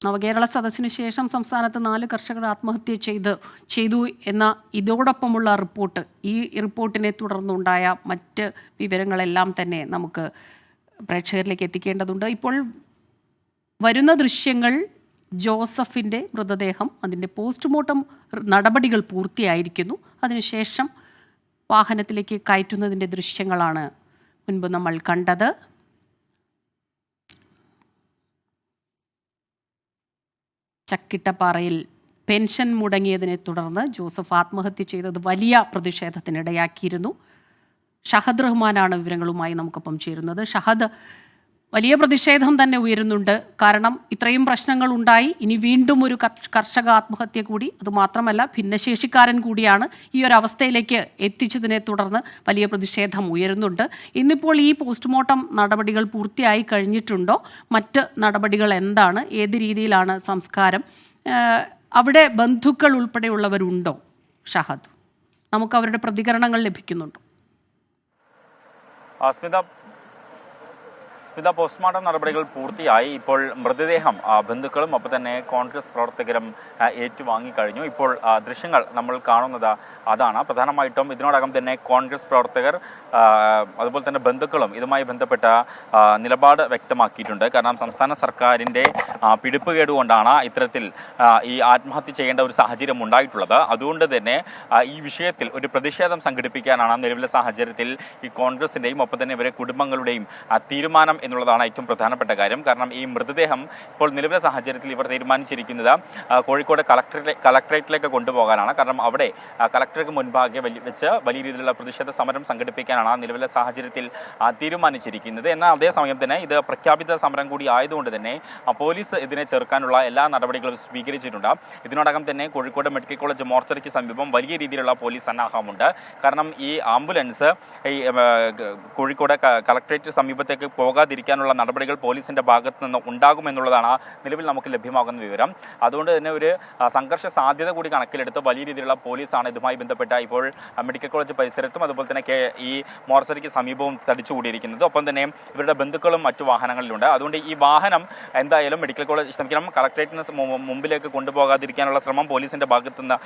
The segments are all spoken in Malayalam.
നവകേരള സദസ്സിന് ശേഷം സംസ്ഥാനത്ത് 4 കർഷകർ ആത്മഹത്യ ചെയ്തു എന്ന ഇതോടൊപ്പമുള്ള റിപ്പോർട്ട്, ഈ റിപ്പോർട്ടിനെ തുടർന്നുണ്ടായ മറ്റ് വിവരങ്ങളെല്ലാം തന്നെ നമുക്ക് പ്രേക്ഷകരിലേക്ക് എത്തിക്കേണ്ടതുണ്ട്. ഇപ്പോൾ വരുന്ന ദൃശ്യങ്ങൾ ജോസഫിൻ്റെ മൃതദേഹം, അതിൻ്റെ പോസ്റ്റ്മോർട്ടം നടപടികൾ പൂർത്തിയായിരിക്കുന്നു. അതിനുശേഷം വാഹനത്തിലേക്ക് കയറ്റുന്നതിൻ്റെ ദൃശ്യങ്ങളാണ് മുൻപ് നമ്മൾ കണ്ടത്. ചക്കിട്ടപ്പാറയിൽ പെൻഷൻ മുടങ്ങിയതിനെ തുടർന്ന് ജോസഫ് ആത്മഹത്യ ചെയ്തത് വലിയ പ്രതിഷേധത്തിനിടയാക്കിയിരുന്നു. ഷഹദ് റഹ്മാനാണ് വിവരങ്ങളുമായി നമുക്കൊപ്പം ചേരുന്നത്. ഷഹദ്, വലിയ പ്രതിഷേധം തന്നെ ഉയരുന്നുണ്ട്. കാരണം ഇത്രയും പ്രശ്നങ്ങൾ ഉണ്ടായി, ഇനി വീണ്ടും ഒരു കർഷക ആത്മഹത്യ കൂടി, അതുമാത്രമല്ല ഭിന്നശേഷിക്കാരൻ കൂടിയാണ് ഈ ഒരു അവസ്ഥയിലേക്ക് എത്തിച്ചതിനെ തുടർന്ന് വലിയ പ്രതിഷേധം ഉയരുന്നുണ്ട്. ഇന്നിപ്പോൾ ഈ പോസ്റ്റ്മോർട്ടം നടപടികൾ പൂർത്തിയായി കഴിഞ്ഞിട്ടുണ്ടോ? മറ്റ് നടപടികൾ എന്താണ്? ഏത് രീതിയിലാണ് സംസ്കാരം? അവിടെ ബന്ധുക്കൾ ഉൾപ്പെടെയുള്ളവരുണ്ടോ ഷഹദ്? നമുക്ക് അവരുടെ പ്രതികരണങ്ങൾ ലഭിക്കുന്നുണ്ടോ? സ്മിത, പോസ്റ്റ്മോർട്ടം നടപടികൾ പൂർത്തിയായി. ഇപ്പോൾ മൃതദേഹം ബന്ധുക്കളും ഒപ്പം തന്നെ കോൺഗ്രസ് പ്രവർത്തകരും ഏറ്റുവാങ്ങിക്കഴിഞ്ഞു. ഇപ്പോൾ ദൃശ്യങ്ങൾ നമ്മൾ കാണുന്നത് അതാണ്. പ്രധാനമായിട്ടും ഇതിനോടകം തന്നെ കോൺഗ്രസ് പ്രവർത്തകർ അതുപോലെ തന്നെ ബന്ധുക്കളും ഇതുമായി ബന്ധപ്പെട്ട നിലപാട് വ്യക്തമാക്കിയിട്ടുണ്ട്. കാരണം സംസ്ഥാന സർക്കാരിൻ്റെ പിടിപ്പുകേട് കൊണ്ടാണ് ഇത്തരത്തിൽ ഈ ആത്മഹത്യ ചെയ്യേണ്ട ഒരു സാഹചര്യം ഉണ്ടായിട്ടുള്ളത്. അതുകൊണ്ട് തന്നെ ഈ വിഷയത്തിൽ ഒരു പ്രതിഷേധം സംഘടിപ്പിക്കാനാണ് നിലവിലെ സാഹചര്യത്തിൽ ഈ കോൺഗ്രസിൻ്റെയും ഒപ്പം തന്നെ ഇവരെ കുടുംബങ്ങളുടെയും തീരുമാനം എന്നുള്ളതാണ് ഏറ്റവും പ്രധാനപ്പെട്ട കാര്യം. കാരണം ഈ മൃതദേഹം ഇപ്പോൾ നിലവിലെ സാഹചര്യത്തിൽ ഇവർ തീരുമാനിച്ചിരിക്കുന്നത് കോഴിക്കോട് കളക്ടറേറ്റിലേക്ക് കൊണ്ടുപോകാനാണ്. കാരണം അവിടെ കളക്ടർക്ക് മുൻപാകെ വെച്ച് വലിയ രീതിയിലുള്ള പ്രതിഷേധ സമരം സംഘടിപ്പിക്കാനാണ് നിലവിലെ സാഹചര്യത്തിൽ തീരുമാനിച്ചിരിക്കുന്നത്. എന്നാൽ അതേസമയം തന്നെ ഇത് പ്രഖ്യാപിത സമരം കൂടി ആയതുകൊണ്ട് തന്നെ പോലീസ് ഇതിനെ ചെറുക്കാനുള്ള എല്ലാ നടപടികളും സ്വീകരിച്ചിട്ടുണ്ട്. ഇതിനോടകം തന്നെ കോഴിക്കോട് മെഡിക്കൽ കോളേജ് മോർച്ചറിക്ക് സമീപം വലിയ രീതിയിലുള്ള പോലീസ് സന്നാഹമുണ്ട്. കാരണം ഈ ആംബുലൻസ് ഈ കോഴിക്കോട് കളക്ടറേറ്റ് സമീപത്തേക്ക് പോകാതിരിക്കാനുള്ള നടപടികൾ പോലീസിന്റെ ഭാഗത്ത് നിന്ന് ഉണ്ടാകുമെന്നുള്ളതാണ് നിലവിൽ നമുക്ക് ലഭ്യമാകുന്ന വിവരം. അതുകൊണ്ട് തന്നെ ഒരു സംഘർഷ സാധ്യത കൂടി കണക്കിലെടുത്ത് വലിയ രീതിയിലുള്ള പോലീസാണ് ഇതുമായി ബന്ധപ്പെട്ട ഇപ്പോൾ മെഡിക്കൽ കോളേജ് പരിസരത്തും അതുപോലെ തന്നെ ഈ മോർച്ചറിക്ക് സമീപവും തടിച്ചുകൂടിയിരിക്കുന്നത്. ഒപ്പം തന്നെ ഇവരുടെ ബന്ധുക്കളും മറ്റു വാഹനങ്ങളിലുണ്ട്. അതുകൊണ്ട് ഈ വാഹനം എന്തായാലും മെഡിക്കൽ കോളേജ് കളക്ടറേറ്റിന് മുമ്പിലേക്ക് കൊണ്ടുപോകാതിരിക്കാനുള്ള ശ്രമം പോലീസിന്റെ ഭാഗത്തുനിന്ന്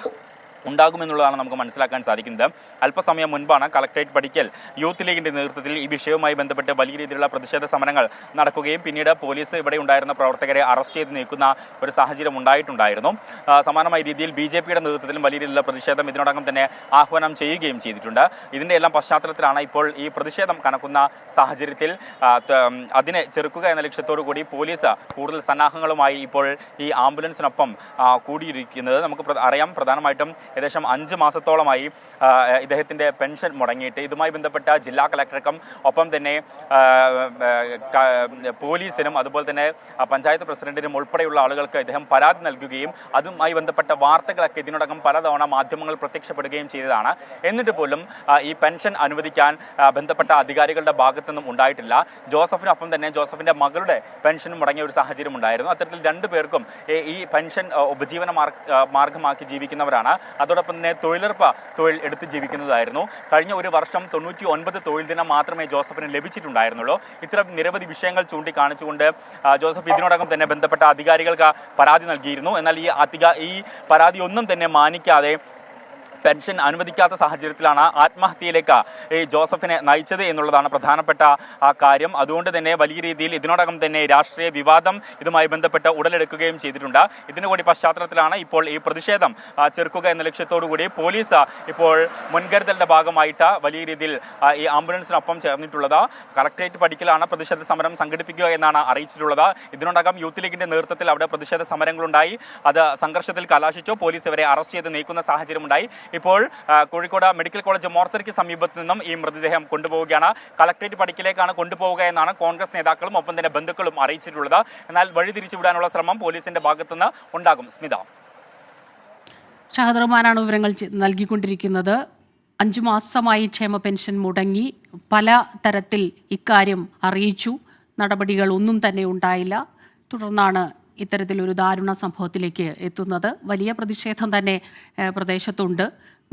ഉണ്ടാകുമെന്നുള്ളതാണ് നമുക്ക് മനസ്സിലാക്കാൻ സാധിക്കുന്നത്. അല്പസമയം മുൻപാണ് കളക്ടറേറ്റ് പടിക്കൽ യൂത്ത് ലീഗിന്റെ നേതൃത്വത്തിൽ ഈ വിഷയവുമായി ബന്ധപ്പെട്ട് വലിയ രീതിയിലുള്ള പ്രതിഷേധ സമരങ്ങൾ നടക്കുകയും പിന്നീട് പോലീസ് ഇവിടെ ഉണ്ടായിരുന്ന പ്രവർത്തകരെ അറസ്റ്റ് ചെയ്ത് നീക്കുന്ന ഒരു സാഹചര്യം ഉണ്ടായിട്ടുണ്ടായിരുന്നു. സമാനമായ രീതിയിൽ BJPയുടെ നേതൃത്വത്തിലും വലിയ രീതിയിലുള്ള പ്രതിഷേധം ഇതിനോടകം തന്നെ ആഹ്വാനം ചെയ്യുകയും ചെയ്തിട്ടുണ്ട്. ഇതിന്റെ എല്ലാം പശ്ചാത്തലത്തിലാണ് ഇപ്പോൾ ഈ പ്രതിഷേധം കനക്കുന്ന സാഹചര്യത്തിൽ അതിനെ ചെറുക്കുക എന്ന ലക്ഷ്യത്തോടു കൂടി പോലീസ് കൂടുതൽ സന്നാഹങ്ങളുമായി ഇപ്പോൾ ഈ ആംബുലൻസിനൊപ്പം കൂടിയിരിക്കുന്നത്. നമുക്ക് അറിയാം, പ്രധാനമായിട്ടും ഏകദേശം 5 മാസത്തോളമായി ഇദ്ദേഹത്തിൻ്റെ പെൻഷൻ മുടങ്ങിയിട്ട് ഇതുമായി ബന്ധപ്പെട്ട ജില്ലാ കളക്ടർക്കും ഒപ്പം തന്നെ പോലീസിനും അതുപോലെ തന്നെ പഞ്ചായത്ത് പ്രസിഡന്റിനും ഉൾപ്പെടെയുള്ള ആളുകൾക്ക് ഇദ്ദേഹം പരാതി നൽകുകയും അതുമായി ബന്ധപ്പെട്ട വാർത്തകളൊക്കെ ഇതിനോടകം പലതവണ മാധ്യമങ്ങൾ പ്രത്യക്ഷപ്പെടുകയും ചെയ്തതാണ്. എന്നിട്ട് പോലും ഈ പെൻഷൻ അനുവദിക്കാൻ ബന്ധപ്പെട്ട അധികാരികളുടെ ഭാഗത്തു നിന്നും ഉണ്ടായിട്ടില്ല. ജോസഫിനൊപ്പം തന്നെ ജോസഫിന്റെ മകളുടെ പെൻഷൻ മുടങ്ങിയ ഒരു സാഹചര്യം ഉണ്ടായിരുന്നു. അത്തരത്തിൽ 2 പേർക്കും ഈ പെൻഷൻ ഉപജീവന മാർഗമാക്കി ജീവിക്കുന്നവരാണ്. അതോടൊപ്പം തന്നെ തൊഴിൽ എടുത്ത് ജീവിക്കുന്നതായിരുന്നു. കഴിഞ്ഞ ഒരു വർഷം 99 തൊഴിൽ ദിനം മാത്രമേ ജോസഫിന് ലഭിച്ചിട്ടുണ്ടായിരുന്നുള്ളൂ. ഇത്തരം നിരവധി വിഷയങ്ങൾ ചൂണ്ടിക്കാണിച്ചുകൊണ്ട് ജോസഫ് ഇതിനോടകം തന്നെ ബന്ധപ്പെട്ട അധികാരികൾക്ക് പരാതി നൽകിയിരുന്നു. എന്നാൽ ഈ പരാതി ഒന്നും തന്നെ മാനിക്കാതെ പെൻഷൻ അനുവദിക്കാത്ത സാഹചര്യത്തിലാണ് ആത്മഹത്യയിലേക്ക് ഈ ജോസഫിനെ നയിച്ചത് എന്നുള്ളതാണ് പ്രധാനപ്പെട്ട കാര്യം. അതുകൊണ്ട് തന്നെ വലിയ രീതിയിൽ ഇതിനോടകം തന്നെ രാഷ്ട്രീയ വിവാദം ഇതുമായി ബന്ധപ്പെട്ട് ഉടലെടുക്കുകയും ചെയ്തിട്ടുണ്ട്. ഇതിനു കൂടി പശ്ചാത്തലത്തിലാണ് ഇപ്പോൾ ഈ പ്രതിഷേധം ചെറുക്കുക എന്ന ലക്ഷ്യത്തോടു കൂടി പോലീസ് ഇപ്പോൾ മുൻകരുതലിന്റെ ഭാഗമായിട്ട് വലിയ രീതിയിൽ ഈ ആംബുലൻസിനൊപ്പം ചേർന്നിട്ടുള്ളത്. കളക്ടറേറ്റ് പടിക്കലാണ് പ്രതിഷേധ സമരം സംഘടിപ്പിക്കുക എന്നാണ് അറിയിച്ചിട്ടുള്ളത്. ഇതിനോടകം യൂത്ത് ലീഗിന്റെ നേതൃത്വത്തിൽ അവിടെ പ്രതിഷേധ സമരങ്ങളുണ്ടായി. അത് സംഘർഷത്തിൽ കലാശിച്ചു. പോലീസ് ഇവരെ അറസ്റ്റ് ചെയ്ത് നീക്കുന്ന സാഹചര്യമുണ്ടായി. ഇപ്പോൾ കോഴിക്കോട് മെഡിക്കൽ കോളേജ് മോർച്ചറിക്ക് സമീപത്ത് നിന്നും ഈ മൃതദേഹം കൊണ്ടുപോവുകയാണ്. കളക്ടറേറ്റ് പടിക്കലേക്കാണ് കൊണ്ടുപോവുക എന്നാണ് കോൺഗ്രസ് നേതാക്കളും ഒപ്പം തന്നെ ബന്ധുക്കളും അറിയിച്ചിട്ടുള്ളത്. എന്നാൽ വഴിതിരിച്ചുവിടാനുള്ള ശ്രമം പോലീസിന്റെ ഭാഗത്തുനിന്ന് ഉണ്ടാകും. സ്മിത, ഷഹദ് റഹ്മാനാണ് വിവരങ്ങൾ നൽകിക്കൊണ്ടിരിക്കുന്നത്. 5 മാസമായി ക്ഷേമ പെൻഷൻ മുടങ്ങി. പല തരത്തിൽ ഇക്കാര്യം അറിയിച്ചു. നടപടികൾ ഒന്നും തന്നെ ഉണ്ടായില്ല. തുടർന്നാണ് ഇത്തരത്തിലൊരു ദാരുണ സംഭവത്തിലേക്ക് എത്തുന്നത്. വലിയ പ്രതിഷേധം തന്നെ പ്രദേശത്തുണ്ട്.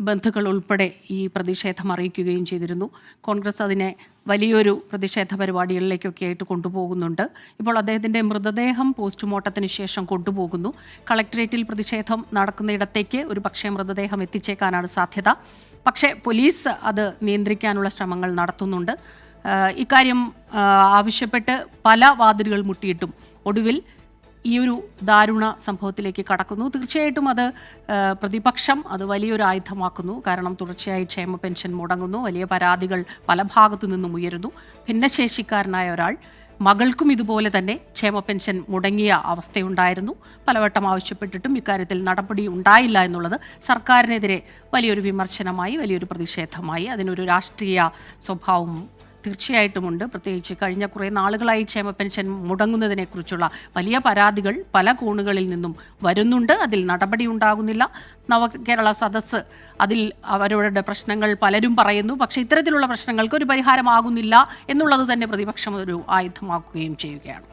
ബന്ധുക്കൾ ഉൾപ്പെടെ ഈ പ്രതിഷേധം അറിയിക്കുകയും ചെയ്തിരുന്നു. കോൺഗ്രസ് അതിനെ വലിയൊരു പ്രതിഷേധ പരിപാടികളിലേക്കൊക്കെ ആയിട്ട് കൊണ്ടുപോകുന്നുണ്ട്. ഇപ്പോൾ അദ്ദേഹത്തിൻ്റെ മൃതദേഹം പോസ്റ്റ്മോർട്ടത്തിന് ശേഷം കൊണ്ടുപോകുന്നു. കളക്ടറേറ്റിൽ പ്രതിഷേധം നടക്കുന്നിടത്തേക്ക് ഒരു പക്ഷേ മൃതദേഹം എത്തിച്ചേക്കാനാണ് സാധ്യത. പക്ഷേ പോലീസ് അത് നിയന്ത്രിക്കാനുള്ള ശ്രമങ്ങൾ നടത്തുന്നുണ്ട്. ഇക്കാര്യം ആവശ്യപ്പെട്ട് പല വാതിലുകൾ മുട്ടിയിട്ടും ഒടുവിൽ ഈ ഒരു ദാരുണ സംഭവത്തിലേക്ക് കടക്കുന്നു. തീർച്ചയായിട്ടും അത് പ്രതിപക്ഷം അത് വലിയൊരു ആയുധമാക്കുന്നു. കാരണം തുടർച്ചയായി ക്ഷേമ പെൻഷൻ മുടങ്ങുന്നു. വലിയ പരാതികൾ പല ഭാഗത്തു നിന്നും ഉയരുന്നു. ഭിന്നശേഷിക്കാരനായ ഒരാൾ, മകൾക്കും ഇതുപോലെ തന്നെ ക്ഷേമ പെൻഷൻ മുടങ്ങിയ അവസ്ഥയുണ്ടായിരുന്നു. പലവട്ടം ആവശ്യപ്പെട്ടിട്ടും ഇക്കാര്യത്തിൽ നടപടി ഉണ്ടായില്ല എന്നുള്ളത് സർക്കാരിനെതിരെ വലിയൊരു വിമർശനമായി, വലിയൊരു പ്രതിഷേധമായി. അതിനൊരു രാഷ്ട്രീയ സ്വഭാവം തീർച്ചയായിട്ടുമുണ്ട്. പ്രത്യേകിച്ച് കഴിഞ്ഞ കുറേ നാളുകളായി ക്ഷേമ പെൻഷൻ മുടങ്ങുന്നതിനെക്കുറിച്ചുള്ള വലിയ പരാതികൾ പല കോണുകളിൽ നിന്നും വരുന്നുണ്ട്. അതിൽ നടപടി ഉണ്ടാകുന്നില്ല. നവകേരള സദസ്സ് അതിൽ അവരുടെ പ്രശ്നങ്ങൾ പലരും പറയുന്നു. പക്ഷേ ഇത്തരത്തിലുള്ള പ്രശ്നങ്ങൾക്ക് ഒരു പരിഹാരമാകുന്നില്ല എന്നുള്ളത് തന്നെ പ്രതിപക്ഷം ഒരു ആയുധമാക്കുകയും ചെയ്യുകയാണ്.